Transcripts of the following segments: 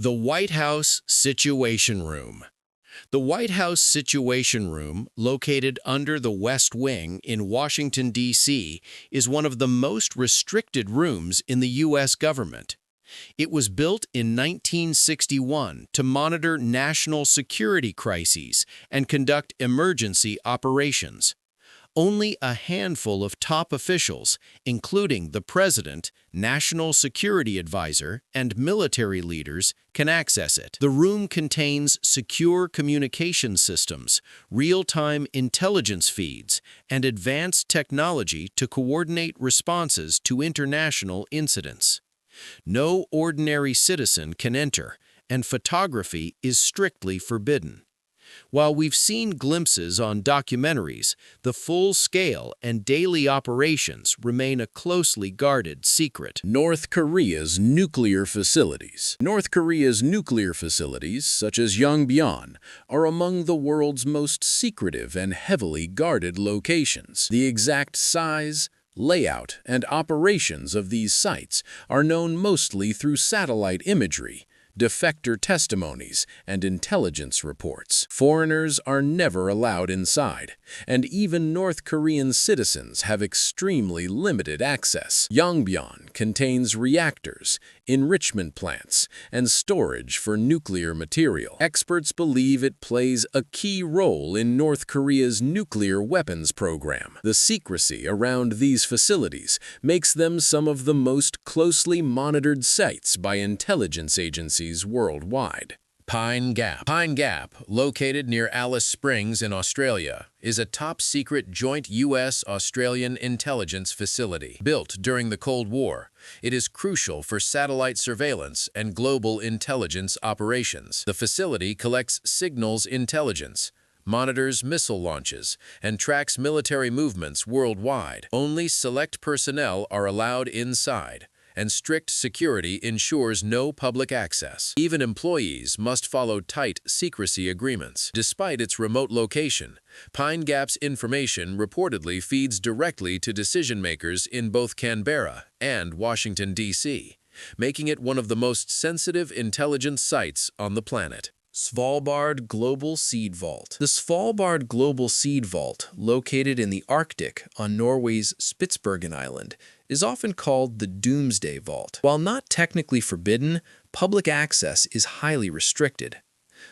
The White House Situation Room. The White House Situation Room, located under the West Wing in Washington, D.C., is one of the most restricted rooms in the U.S. government. It was built in 1961 to monitor national security crises and conduct emergency operations. Only a handful of top officials, including the President, National Security Advisor, and military leaders, can access it. The room contains secure communication systems, real-time intelligence feeds, and advanced technology to coordinate responses to international incidents. No ordinary citizen can enter, and photography is strictly forbidden. While we've seen glimpses on documentaries, the full scale and daily operations remain a closely guarded secret. North Korea's nuclear facilities. North Korea's nuclear facilities, such as Yongbyon, are among the world's most secretive and heavily guarded locations. The exact size, layout, and operations of these sites are known mostly through satellite imagery, defector testimonies, and intelligence reports. Foreigners are never allowed inside, and even North Korean citizens have extremely limited access. Yongbyon contains reactors, enrichment plants, and storage for nuclear material. Experts believe it plays a key role in North Korea's nuclear weapons program. The secrecy around these facilities makes them some of the most closely monitored sites by intelligence agencies worldwide. Pine Gap. Pine Gap, located near Alice Springs in Australia, is a top-secret joint U.S.-Australian intelligence facility. Built during the Cold War, it is crucial for satellite surveillance and global intelligence operations. The facility collects signals intelligence, monitors missile launches, and tracks military movements worldwide. Only select personnel are allowed inside, and strict security ensures no public access. Even employees must follow tight secrecy agreements. Despite its remote location, Pine Gap's information reportedly feeds directly to decision-makers in both Canberra and Washington, D.C., making it one of the most sensitive intelligence sites on the planet. Svalbard Global Seed Vault. The Svalbard Global Seed Vault, located in the Arctic on Norway's Spitsbergen Island, is often called the Doomsday Vault. While not technically forbidden, public access is highly restricted.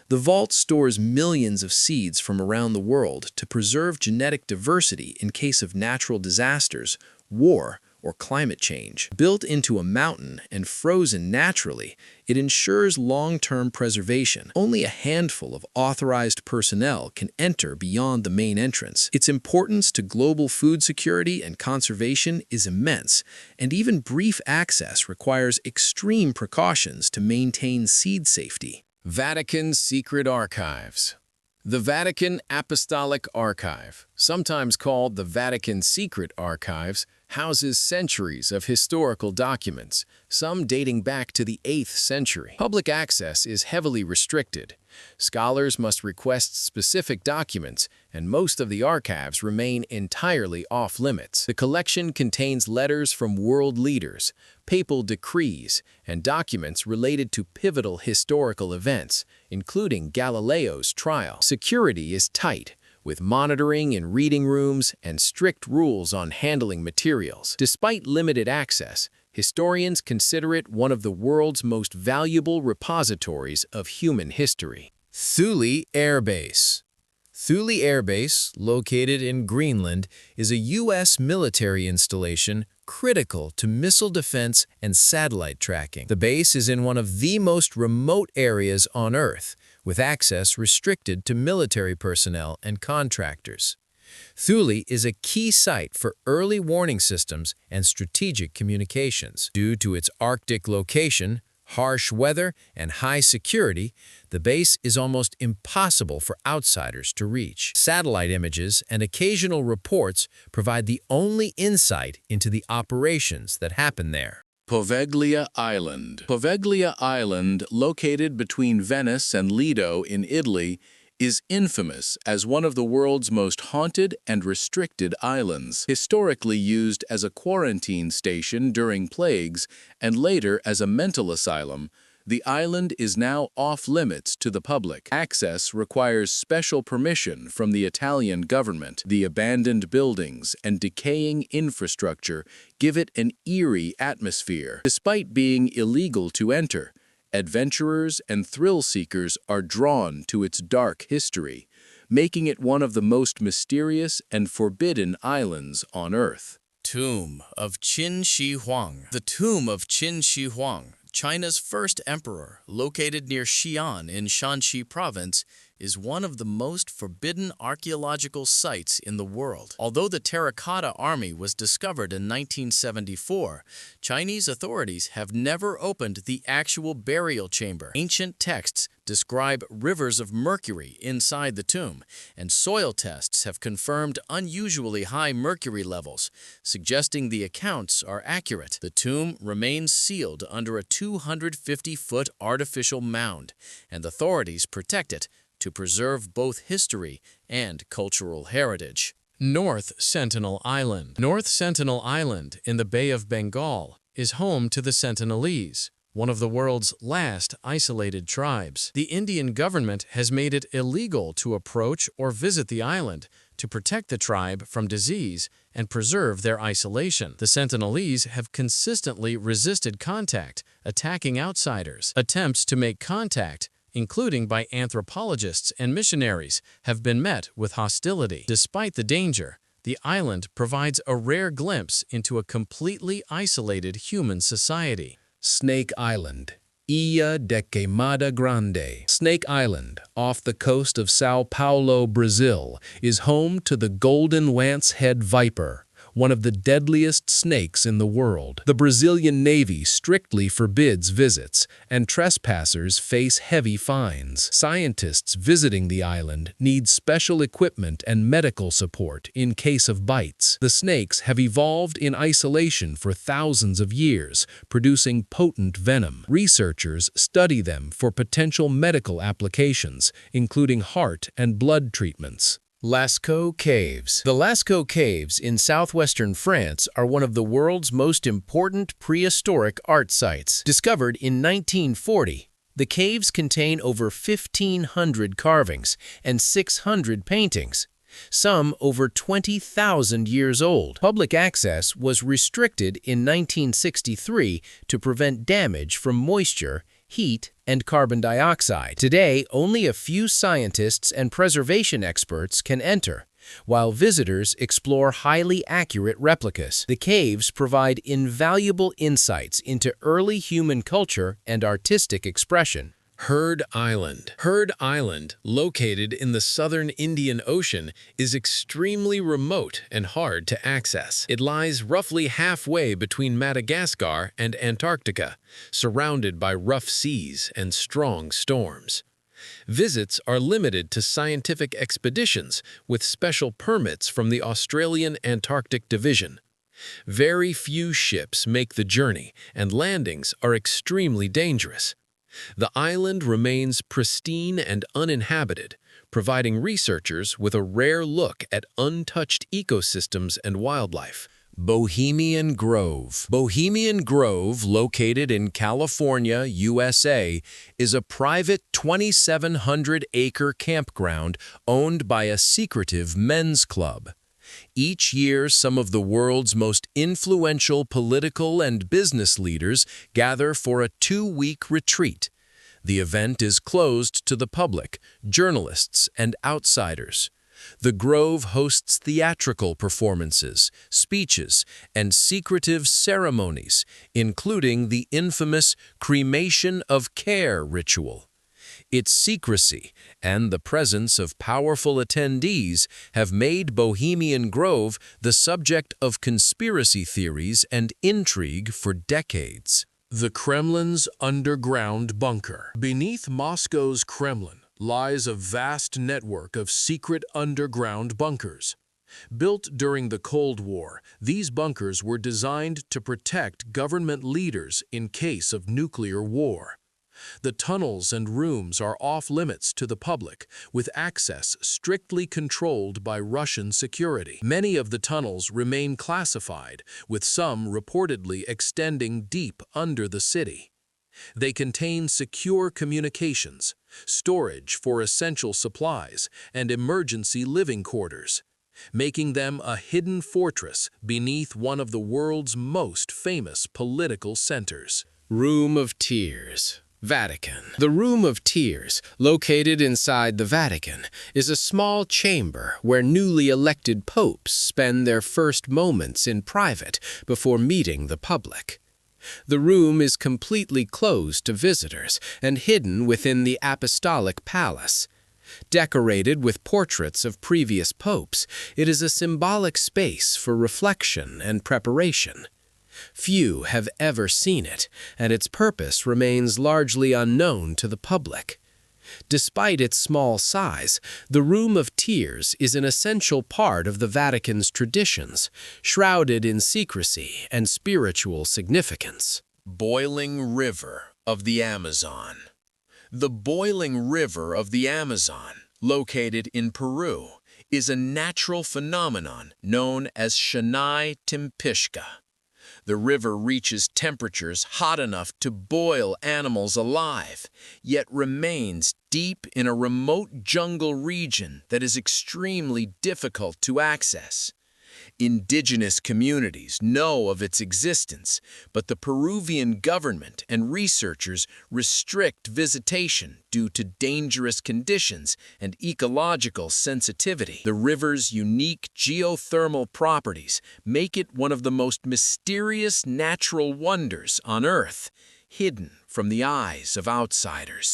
The vault stores millions of seeds from around the world to preserve genetic diversity in case of natural disasters, war, or climate change. Built into a mountain and frozen naturally, it ensures long-term preservation. Only a handful of authorized personnel can enter beyond the main entrance. Its importance to global food security and conservation is immense, and even brief access requires extreme precautions to maintain seed safety. Vatican Secret Archives. The Vatican Apostolic Archive, sometimes called the Vatican Secret Archives, houses centuries of historical documents, some dating back to the 8th century. Public access is heavily restricted. Scholars must request specific documents, and most of the archives remain entirely off-limits. The collection contains letters from world leaders, papal decrees, and documents related to pivotal historical events, including Galileo's trial. Security is tight, with monitoring in reading rooms and strict rules on handling materials. Despite limited access, historians consider it one of the world's most valuable repositories of human history. Thule Air Base. Thule Air Base, located in Greenland, is a U.S. military installation critical to missile defense and satellite tracking. The base is in one of the most remote areas on Earth, with access restricted to military personnel and contractors. Thule is a key site for early warning systems and strategic communications. Due to its Arctic location, harsh weather, and high security, the base is almost impossible for outsiders to reach. Satellite images and occasional reports provide the only insight into the operations that happen there. Poveglia Island. Poveglia Island, located between Venice and Lido in Italy, is infamous as one of the world's most haunted and restricted islands. Historically used as a quarantine station during plagues and later as a mental asylum, The island is now off-limits to the public. Access requires special permission from the Italian government. The abandoned buildings and decaying infrastructure give it an eerie atmosphere. Despite being illegal to enter, adventurers and thrill-seekers are drawn to its dark history, making it one of the most mysterious and forbidden islands on Earth. Tomb of Qin Shi Huang. The tomb of Qin Shi Huang, China's first emperor, located near Xi'an in Shanxi province, is one of the most forbidden archaeological sites in the world. Although the Terracotta Army was discovered in 1974, Chinese authorities have never opened the actual burial chamber. Ancient texts describe rivers of mercury inside the tomb, and soil tests have confirmed unusually high mercury levels, suggesting the accounts are accurate. The tomb remains sealed under a 250-foot artificial mound, and authorities protect it to preserve both history and cultural heritage. North Sentinel Island. North Sentinel Island in the Bay of Bengal is home to the Sentinelese, one of the world's last isolated tribes. The Indian government has made it illegal to approach or visit the island to protect the tribe from disease and preserve their isolation. The Sentinelese have consistently resisted contact, attacking outsiders. Attempts to make contact, including by anthropologists and missionaries, have been met with hostility. Despite the danger, the island provides a rare glimpse into a completely isolated human society. Snake Island, Ilha de Queimada Grande. Snake Island, off the coast of Sao Paulo, Brazil, is home to the golden lance-head viper, one of the deadliest snakes in the world. The Brazilian Navy strictly forbids visits, and trespassers face heavy fines. Scientists visiting the island need special equipment and medical support in case of bites. The snakes have evolved in isolation for thousands of years, producing potent venom. Researchers study them for potential medical applications, including heart and blood treatments. Lascaux Caves. The Lascaux Caves in southwestern France are one of the world's most important prehistoric art sites. Discovered in 1940, the caves contain over 1,500 carvings and 600 paintings, some over 20,000 years old. Public access was restricted in 1963 to prevent damage from moisture, heat, and carbon dioxide. Today, only a few scientists and preservation experts can enter, while visitors explore highly accurate replicas. The caves provide invaluable insights into early human culture and artistic expression. Heard Island. Heard Island, located in the southern Indian Ocean, is extremely remote and hard to access. It lies roughly halfway between Madagascar and Antarctica, surrounded by rough seas and strong storms. Visits are limited to scientific expeditions with special permits from the Australian Antarctic Division. Very few ships make the journey, and landings are extremely dangerous. The island remains pristine and uninhabited, providing researchers with a rare look at untouched ecosystems and wildlife. Bohemian Grove. Bohemian Grove, located in California, USA, is a private 2,700-acre campground owned by a secretive men's club. Each year, some of the world's most influential political and business leaders gather for a 2-week retreat. The event is closed to the public, journalists, and outsiders. The Grove hosts theatrical performances, speeches, and secretive ceremonies, including the infamous cremation of care ritual. Its secrecy and the presence of powerful attendees have made Bohemian Grove the subject of conspiracy theories and intrigue for decades. The Kremlin's underground bunker. Beneath Moscow's Kremlin lies a vast network of secret underground bunkers. Built during the Cold War, these bunkers were designed to protect government leaders in case of nuclear war. The tunnels and rooms are off-limits to the public, with access strictly controlled by Russian security. Many of the tunnels remain classified, with some reportedly extending deep under the city. They contain secure communications, storage for essential supplies, and emergency living quarters, making them a hidden fortress beneath one of the world's most famous political centers. Room of Tears, Vatican. The Room of Tears, located inside the Vatican, is a small chamber where newly elected popes spend their first moments in private before meeting the public. The room is completely closed to visitors and hidden within the Apostolic Palace. Decorated with portraits of previous popes, it is a symbolic space for reflection and preparation. Few have ever seen it, and its purpose remains largely unknown to the public. Despite its small size, the Room of Tears is an essential part of the Vatican's traditions, shrouded in secrecy and spiritual significance. Boiling River of the Amazon. The boiling river of the Amazon, located in Peru, is a natural phenomenon known as Shanai Timpishka. The river reaches temperatures hot enough to boil animals alive, yet remains deep in a remote jungle region that is extremely difficult to access. Indigenous communities know of its existence, but the Peruvian government and researchers restrict visitation due to dangerous conditions and ecological sensitivity. The river's unique geothermal properties make it one of the most mysterious natural wonders on Earth, hidden from the eyes of outsiders.